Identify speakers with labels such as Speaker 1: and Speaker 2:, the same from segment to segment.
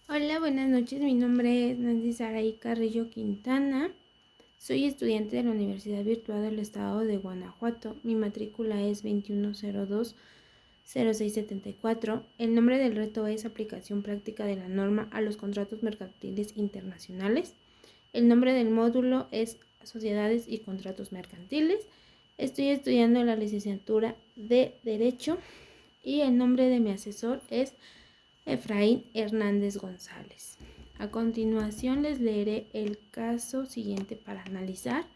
Speaker 1: Hola, buenas noches. Mi nombre es Nancy Saraí Carrillo Quintana. Soy estudiante de la Universidad Virtual del Estado de Guanajuato. Mi matrícula es 2102-0674. El nombre del reto es Aplicación Práctica de la Norma a los Contratos Mercantiles Internacionales. El nombre del módulo es Sociedades y Contratos Mercantiles. Estoy estudiando la licenciatura de Derecho y el nombre de mi asesor es Efraín Hernández González. A continuación les leeré el caso siguiente para analizar.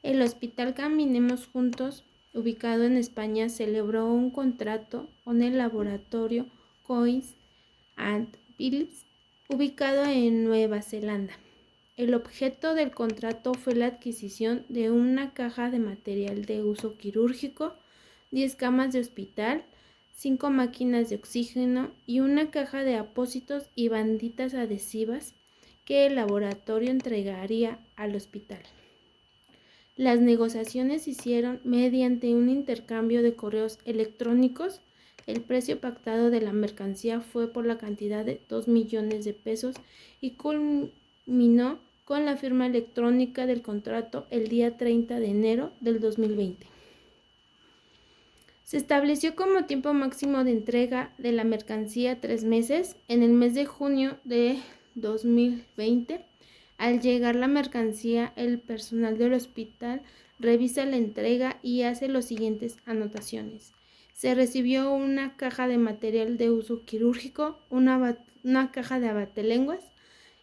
Speaker 1: El Hospital Caminemos Juntos, ubicado en España, celebró un contrato con el laboratorio Coins and Bills, ubicado en Nueva Zelanda. El objeto del contrato fue la adquisición de una caja de material de uso quirúrgico, 10 camas de hospital, 5 máquinas de oxígeno y una caja de apósitos y banditas adhesivas que el laboratorio entregaría al hospital. Las negociaciones se hicieron mediante un intercambio de correos electrónicos. El precio pactado de la mercancía fue por la cantidad de 2 millones de pesos y culminó con la firma electrónica del contrato el día 30 de enero del 2020. Se estableció como tiempo máximo de entrega de la mercancía 3 meses. En el mes de junio de 2020, al llegar la mercancía, el personal del hospital revisa la entrega y hace las siguientes anotaciones. Se recibió una caja de material de uso quirúrgico, una caja de abatelenguas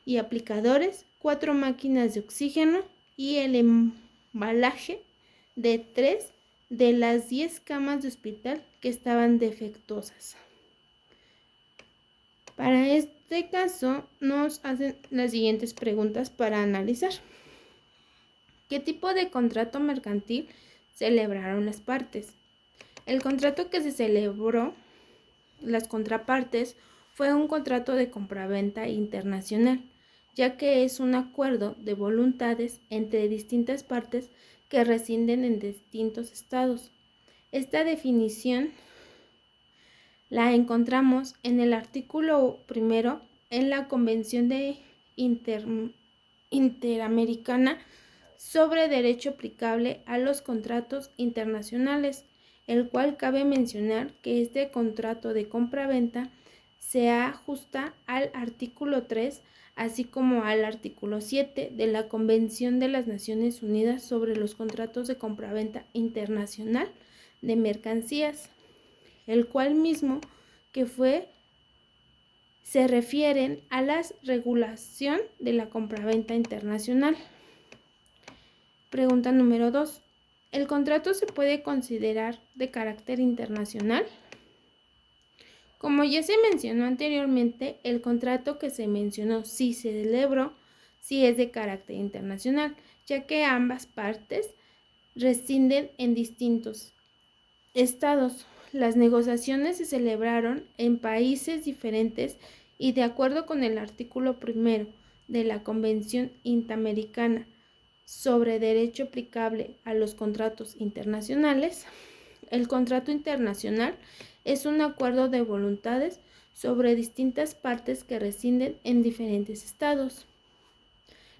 Speaker 1: y aplicadores, 4 máquinas de oxígeno y el embalaje de 3 de las 10 camas de hospital que estaban defectuosas. Para este caso nos hacen las siguientes preguntas para analizar. ¿Qué tipo de contrato mercantil celebraron las partes? El contrato que se celebró, las contrapartes, fue un contrato de compraventa internacional, ya que es un acuerdo de voluntades entre distintas partes que residen en distintos estados. Esta definición la encontramos en el artículo 1 en la Convención Interamericana sobre Derecho aplicable a los contratos internacionales, el cual cabe mencionar que este contrato de compraventa se ajusta al artículo 3, así como al artículo 7 de la Convención de las Naciones Unidas sobre los contratos de compraventa internacional de mercancías, el cual mismo que se refieren a la regulación de la compraventa internacional. Pregunta número 2. ¿El contrato se puede considerar de carácter internacional? Como ya se mencionó anteriormente, el contrato que se mencionó sí se celebró, sí es de carácter internacional, ya que ambas partes residen en distintos estados. Las negociaciones se celebraron en países diferentes y de acuerdo con el artículo 1 de la Convención Interamericana sobre Derecho aplicable a los contratos internacionales, el contrato internacional es un acuerdo de voluntades sobre distintas partes que residen en diferentes estados.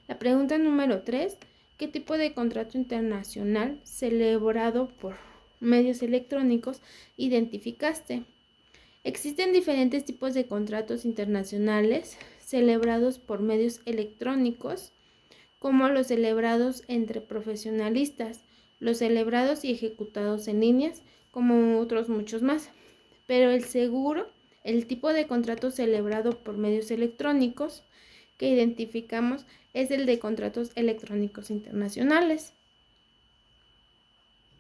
Speaker 1: La pregunta número 3. ¿Qué tipo de contrato internacional celebrado por medios electrónicos identificaste? Existen diferentes tipos de contratos internacionales celebrados por medios electrónicos, como los celebrados entre profesionalistas, los celebrados y ejecutados en líneas, como otros muchos más. Pero el tipo de contrato celebrado por medios electrónicos que identificamos es el de contratos electrónicos internacionales.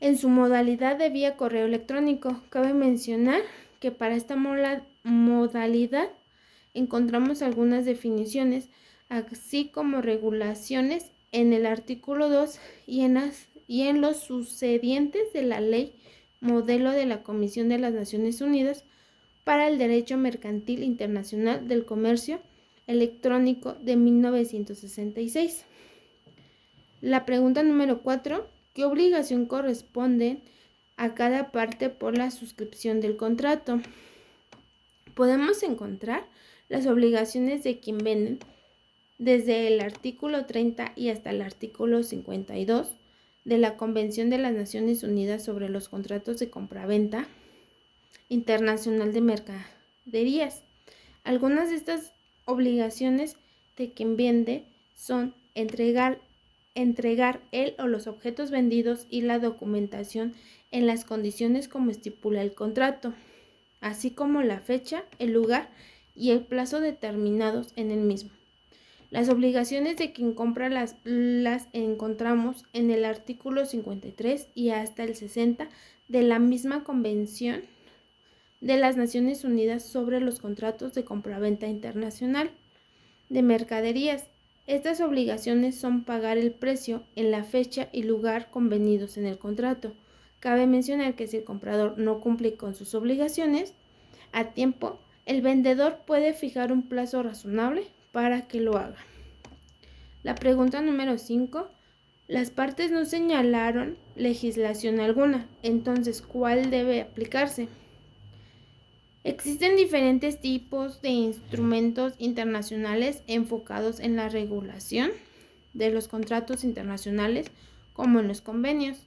Speaker 1: En su modalidad de vía correo electrónico, cabe mencionar que para esta modalidad encontramos algunas definiciones, así como regulaciones en el artículo 2 y en los sucedientes de la Ley Modelo de la Comisión de las Naciones Unidas para el Derecho Mercantil Internacional del Comercio Electrónico de 1966. La pregunta número 4. ¿Qué obligación corresponde a cada parte por la suscripción del contrato? Podemos encontrar las obligaciones de quien vende, desde el artículo 30 y hasta el artículo 52 de la Convención de las Naciones Unidas sobre los contratos de compraventa internacional de mercaderías. Algunas de estas obligaciones de quien vende son entregar él o los objetos vendidos y la documentación en las condiciones como estipula el contrato, así como la fecha, el lugar y el plazo determinados en el mismo. Las obligaciones de quien compra las encontramos en el artículo 53 y hasta el 60 de la misma Convención de las Naciones Unidas sobre los contratos de compraventa internacional de mercaderías. Estas obligaciones son pagar el precio en la fecha y lugar convenidos en el contrato. Cabe mencionar que si el comprador no cumple con sus obligaciones a tiempo, el vendedor puede fijar un plazo razonable para que lo haga. La pregunta número 5. Las partes no señalaron legislación alguna, entonces, ¿cuál debe aplicarse? Existen diferentes tipos de instrumentos internacionales enfocados en la regulación de los contratos internacionales, como en los convenios.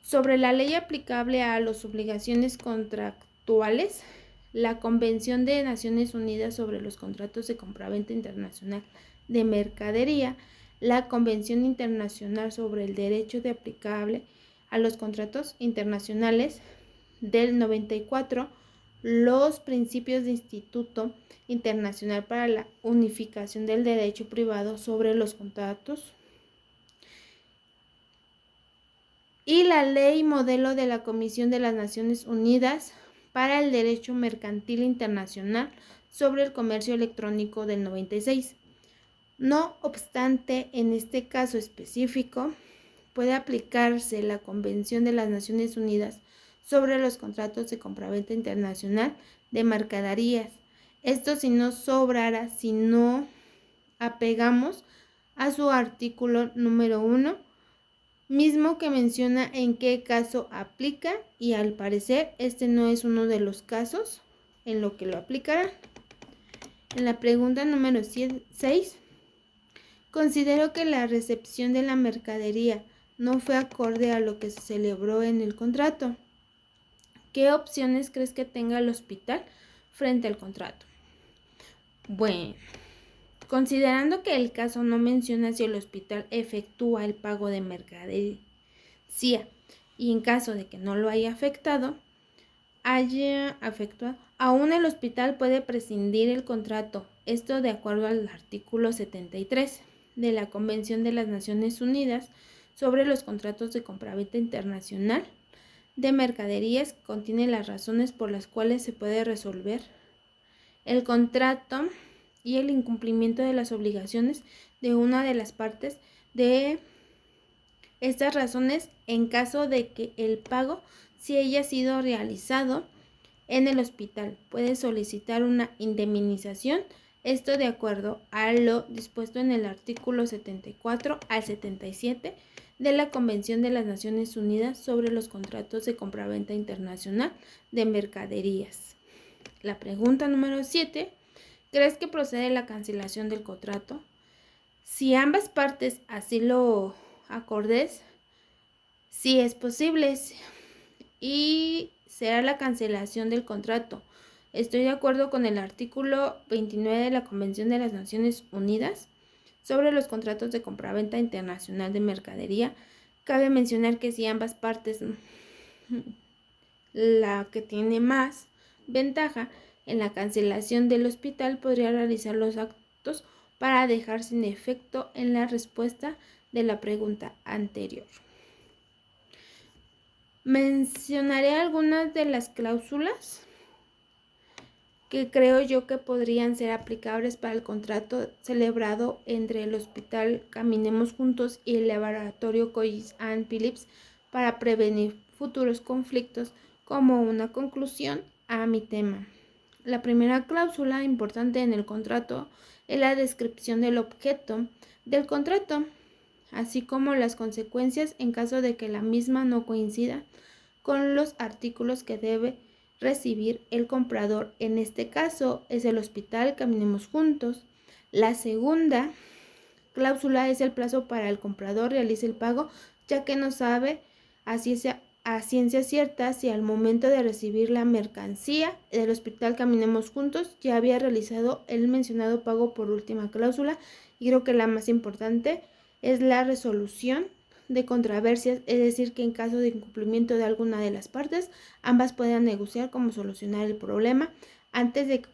Speaker 1: Sobre la ley aplicable a las obligaciones contractuales, la Convención de Naciones Unidas sobre los contratos de compraventa internacional de mercadería, la Convención Internacional sobre el Derecho de aplicable a los contratos internacionales del 94, los principios de Instituto Internacional para la Unificación del Derecho Privado sobre los contratos y la Ley Modelo de la Comisión de las Naciones Unidas para el Derecho Mercantil Internacional sobre el Comercio Electrónico del 96. No obstante, en este caso específico, puede aplicarse la Convención de las Naciones Unidas sobre los contratos de compraventa internacional de mercaderías. Esto si no sobrara, si no apegamos a su artículo número 1, mismo que menciona en qué caso aplica, y al parecer este no es uno de los casos en lo que lo aplicará. En la pregunta número 6, considero que la recepción de la mercadería no fue acorde a lo que se celebró en el contrato. ¿Qué opciones crees que tenga el hospital frente al contrato? Bueno, considerando que el caso no menciona si el hospital efectúa el pago de mercadería y en caso de que no lo haya afectado, aún el hospital puede prescindir el contrato, esto de acuerdo al artículo 73 de la Convención de las Naciones Unidas sobre los contratos de compraventa internacional de mercaderías, contiene las razones por las cuales se puede resolver el contrato y el incumplimiento de las obligaciones de una de las partes de estas razones en caso de que el pago, si haya sido realizado en el hospital, puede solicitar una indemnización, esto de acuerdo a lo dispuesto en el artículo 74 al 77 de la Convención de las Naciones Unidas sobre los contratos de compraventa internacional de mercaderías. La pregunta número 7. ¿Crees que procede la cancelación del contrato? Si ambas partes así lo acordes, sí es posible y será la cancelación del contrato. Estoy de acuerdo con el artículo 29 de la Convención de las Naciones Unidas sobre los contratos de compraventa internacional de mercadería. Cabe mencionar que si ambas partes, la que tiene más ventaja en la cancelación del hospital, podría realizar los actos para dejar sin efecto en la respuesta de la pregunta anterior. Mencionaré algunas de las cláusulas que creo yo que podrían ser aplicables para el contrato celebrado entre el Hospital Caminemos Juntos y el Laboratorio Collis & Phillips para prevenir futuros conflictos, como una conclusión a mi tema. La primera cláusula importante en el contrato es la descripción del objeto del contrato, así como las consecuencias en caso de que la misma no coincida con los artículos que debe recibir el comprador. En este caso es el Hospital Caminemos Juntos. La segunda cláusula es el plazo para el comprador realice el pago, ya que no sabe a ciencia cierta si al momento de recibir la mercancía del Hospital Caminemos Juntos ya había realizado el mencionado pago por última cláusula. Y creo que la más importante es la resolución de controversias, es decir, que en caso de incumplimiento de alguna de las partes, ambas puedan negociar cómo solucionar el problema antes de que